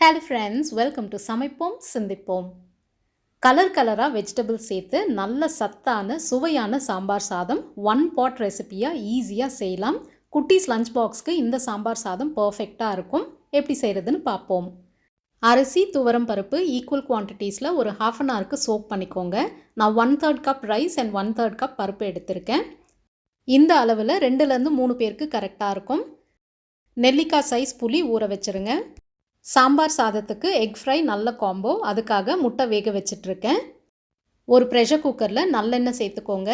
Hello friends, welcome to சமைப்போம் சிந்திப்போம். Colour கலராக வெஜிடபிள்ஸ் சேர்த்து நல்ல சத்தான சுவையான சாம்பார் சாதம் ஒன் பாட் ரெசிபியாக ஈஸியாக செய்யலாம். குட்டீஸ் லஞ்ச் பாக்ஸ்க்கு இந்த சாம்பார் சாதம் பர்ஃபெக்டாக இருக்கும். எப்படி செய்கிறதுன்னு பார்ப்போம். அரிசி துவரம் பருப்பு ஈக்குவல் குவான்டிட்டிஸில் ஒரு ஹாஃப் அன் ஹவருக்கு சோக் பண்ணிக்கோங்க. நான் 1/3 கப் ரைஸ் அண்ட் 1/3 கப் பருப்பு எடுத்திருக்கேன். இந்த அளவில் 2லேருந்து 3 பேருக்கு கரெக்டாக இருக்கும். நெல்லிக்காய் சைஸ் புளி ஊற வச்சுருங்க. சாம்பார் சாதத்துக்கு எக் ஃப்ரை நல்ல காம்போ, அதுக்காக முட்டை வேக வச்சிட்ருக்கேன். ஒரு ப்ரெஷர் குக்கரில் நல்லெண்ணெய் சேர்த்துக்கோங்க.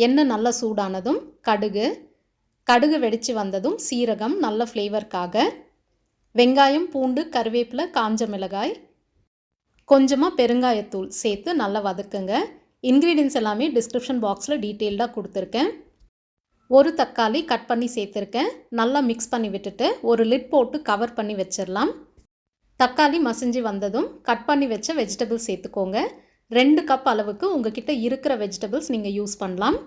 எண்ணெய் நல்லா சூடானதும் கடுகு வெடித்து வந்ததும் சீரகம் நல்ல ஃப்ளேவருக்காக, வெங்காயம் பூண்டு கருவேப்பிலை காஞ்ச மிளகாய், கொஞ்சமாக பெருங்காயத்தூள் சேர்த்து நல்லா வதக்குங்க. இன்க்ரீடியன்ஸ் எல்லாமே டிஸ்கிரிப்ஷன் பாக்ஸில் டீட்டெயில்டாக கொடுத்துருக்கேன். ஒரு தக்காளி கட் பண்ணி சேர்த்துருக்கேன். நல்லா மிக்ஸ் பண்ணி விட்டுட்டு ஒரு லிட் போட்டு கவர் பண்ணி வச்சிடலாம். தக்காளி மசிஞ்சு வந்ததும் கட் பண்ணி வச்ச வெஜிடபிள்ஸ் சேர்த்துக்கோங்க. 2 கப் அளவுக்கு உங்ககிட்ட இருக்கிற வெஜிடபிள்ஸ் நீங்கள் யூஸ் பண்ணலாம்.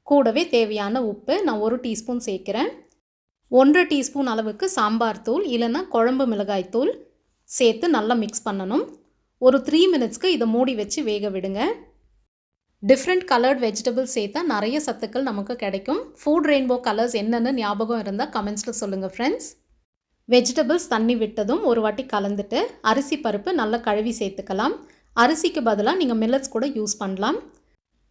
கூடவே தேவையான உப்பு நான் 1 டீஸ்பூன் சேர்க்குறேன். 1 டீஸ்பூன் அளவுக்கு சாம்பார் தூள் இல்லைன்னா குழம்பு மிளகாய் தூள் சேர்த்து நல்லா மிக்ஸ் பண்ணணும். ஒரு 3 மினிட்ஸ்க்கு இதை மூடி வச்சு வேக விடுங்க. டிஃப்ரெண்ட் கலர்ட் வெஜிடபிள்ஸ் சேர்த்தா நிறைய சத்துக்கள் நமக்கு கிடைக்கும். ஃபுட் ரெயின்போ கலர்ஸ் என்னென்னு ஞாபகம் இருந்தால் கமெண்ட்ஸில் சொல்லுங்கள் ஃப்ரெண்ட்ஸ். வெஜிடபிள்ஸ் தண்ணி விட்டதும் ஒரு வாட்டி கலந்துட்டு அரிசி பருப்பு நல்லா கழுவி சேர்த்துக்கலாம். அரிசிக்கு பதிலாக நீங்கள் மில்லட்ஸ் கூட யூஸ் பண்ணலாம்.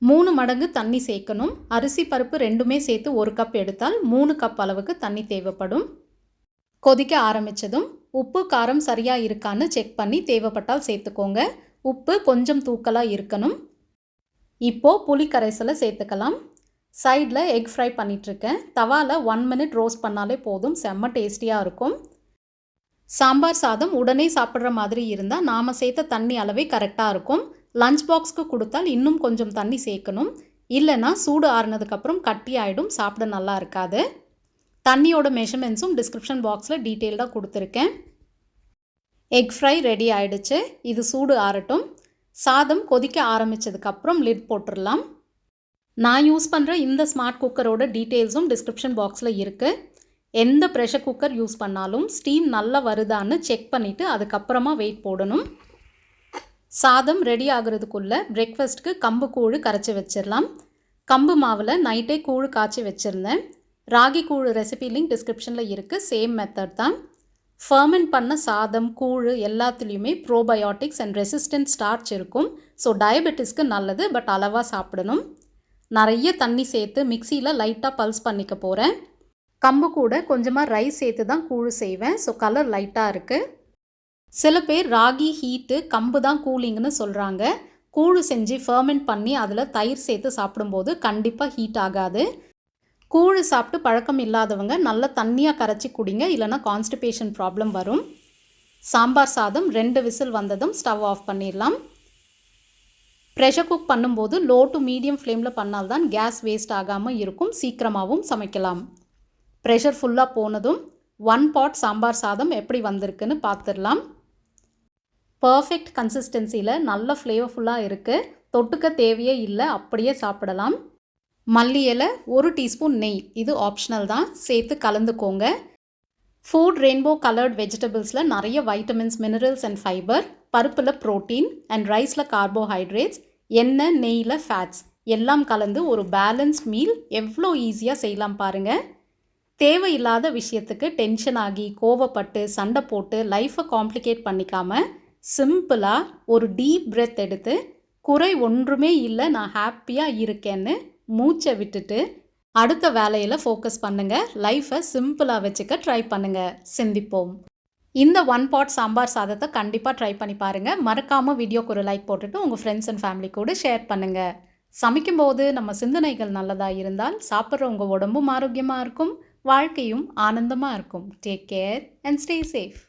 3 மடங்கு தண்ணி சேர்க்கணும். அரிசி பருப்பு ரெண்டுமே சேர்த்து 1 கப் எடுத்தால் 3 கப் அளவுக்கு தண்ணி தேவைப்படும். கொதிக்க ஆரம்பித்ததும் உப்பு காரம் சரியாக இருக்கான்னு செக் பண்ணி தேவைப்பட்டால் சேர்த்துக்கோங்க. உப்பு கொஞ்சம் தூக்கலாக இருக்கணும். இப்போது புளி கரைசலை சேர்த்துக்கலாம். சைடில் எக் ஃப்ரை பண்ணிகிட்ருக்கேன். தவாவில் 1 மினிட் ரோஸ்ட் பண்ணாலே போதும், செம்ம டேஸ்டியாக இருக்கும். சாம்பார் சாதம் உடனே சாப்பிட்ற மாதிரி இருந்தால் நாம் சேர்த்த தண்ணி அளவே கரெக்டாக இருக்கும். லஞ்ச் பாக்ஸ்க்கு கொடுத்தால் இன்னும் கொஞ்சம் தண்ணி சேர்க்கணும். இல்லைனா சூடு ஆறுனதுக்கப்புறம் கட்டி ஆகிடும், சாப்பிட நல்லா இருக்காது. தண்ணியோட மெஷர்மெண்ட்ஸும் டிஸ்கிரிப்ஷன் பாக்ஸில் டீட்டெயில்டாக கொடுத்துருக்கேன். எக் ஃப்ரை ரெடி ஆகிடுச்சு. இது சூடு ஆறட்டும். சாதம் கொதிக்க ஆரம்பித்ததுக்கப்புறம் லிட் போட்டுடலாம். நான் யூஸ் பண்ணுற இந்த ஸ்மார்ட் குக்கரோட டீட்டெயில்ஸும் டிஸ்கிரிப்ஷன் பாக்ஸில் இருக்குது. எந்த ப்ரெஷர் குக்கர் யூஸ் பண்ணாலும் ஸ்டீம் நல்லா வருதான்னு செக் பண்ணிவிட்டு அதுக்கப்புறமா வெயிட் போடணும். சாதம் ரெடி ஆகிறதுக்குள்ளே பிரேக்ஃபாஸ்ட்டுக்கு கம்பு கூழ் கரைச்சி வச்சிடலாம். கம்பு மாவில் நைட்டே கூழ் காய்ச்சி வச்சுருந்தேன். ராகி கூழ் ரெசிபி லிங்க் டிஸ்கிரிப்ஷனில் இருக்குது. சேம் மெத்தட் தான். ஃபர்மெண்ட் பண்ண சாதம் கூழ் எல்லாத்துலேயுமே ப்ரோபயோட்டிக்ஸ் அண்ட் ரெசிஸ்டன்ட் ஸ்டார்ச் இருக்கும். ஸோ டயபெட்டிஸ்க்கு நல்லது, பட் அளவாக சாப்பிடணும். நிறைய தண்ணி சேர்த்து மிக்சியில் லைட்டாக பல்ஸ் பண்ணிக்க போகிறேன். கம்பு கூட கொஞ்சமாக ரைஸ் சேர்த்து தான் கூழ் செய்வேன். ஸோ கலர் லைட்டாக இருக்குது. சில பேர் ராகி ஹீட்டு கம்பு தான் கூலிங்னு சொல்கிறாங்க. கூழ் செஞ்சு ஃபர்மெண்ட் பண்ணி அதில் தயிர் சேர்த்து சாப்பிடும்போது கண்டிப்பாக ஹீட் ஆகாது. கூழ் சாப்பிட்டு பழக்கம் இல்லாதவங்க நல்லா தண்ணியாக கரைச்சி குடிங்க, இல்லைனா கான்ஸ்டிபேஷன் ப்ராப்ளம் வரும். சாம்பார் சாதம் 2 விசில் வந்ததும் ஸ்டவ் ஆஃப் பண்ணிடலாம். ப்ரெஷர் குக் பண்ணும்போது லோ டு மீடியம் ஃப்ளேமில் பண்ணால்தான் கேஸ் வேஸ்ட் ஆகாமல் இருக்கும், சீக்கிரமாகவும் சமைக்கலாம். ப்ரெஷர் ஃபுல்லாக போனதும் 1 பாட் சாம்பார் சாதம் எப்படி வந்திருக்குன்னு பார்த்துடலாம். பர்ஃபெக்ட் கன்சிஸ்டன்சியில் நல்ல ஃப்ளேவர்ஃபுல்லாக இருக்குது. தொட்டுக்க தேவையே இல்லை, அப்படியே சாப்பிடலாம். மல்லி இலை 1 டீஸ்பூன் நெய், இது ஆப்ஷனல் தான், சேர்த்து கலந்துக்கோங்க. ஃபுட் ரெயின்போ கலர்ட் வெஜிடபிள்ஸில் நிறைய வைட்டமின்ஸ் மினரல்ஸ் அண்ட் ஃபைபர், பருப்பில் ப்ரோட்டீன் அண்ட் ரைஸில் கார்போஹைட்ரேட்ஸ், எண்ணெய் நெய்யில் ஃபேட்ஸ் எல்லாம் கலந்து ஒரு பேலன்ஸ்ட் மீல் எவ்வளோ ஈஸியாக செய்யலாம் பாருங்கள். தேவையில்லாத விஷயத்துக்கு டென்ஷன் ஆகி கோவப்பட்டு சண்டை போட்டு லைஃப்பை காம்ப்ளிகேட் பண்ணிக்காமல் சிம்பிளாக ஒரு டீப் பிரெத் எடுத்து குறை ஒன்றுமே இல்லை, நான் ஹாப்பியாக இருக்கேன்னு மூச்சை விட்டுட்டு அடுத்த வேலையில் ஃபோக்கஸ் பண்ணுங்கள். லைஃப்பை சிம்பிளாக வச்சுக்க ட்ரை பண்ணுங்கள். சிந்திப்போம். இந்த 1 பாட் சாம்பார் சாதத்தை கண்டிப்பாக ட்ரை பண்ணி பாருங்கள். மறக்காமல் வீடியோக்கு ஒரு லைக் போட்டுட்டு உங்கள் ஃப்ரெண்ட்ஸ் அண்ட் ஃபேமிலி கூட ஷேர் பண்ணுங்கள். சமைக்கும்போது நம்ம சிந்தனைகள் நல்லதாக இருந்தால் சாப்பிட்ற உங்கள் உடம்பும் ஆரோக்கியமாக இருக்கும், வாழ்க்கையும் ஆனந்தமாக இருக்கும். Take care and stay safe.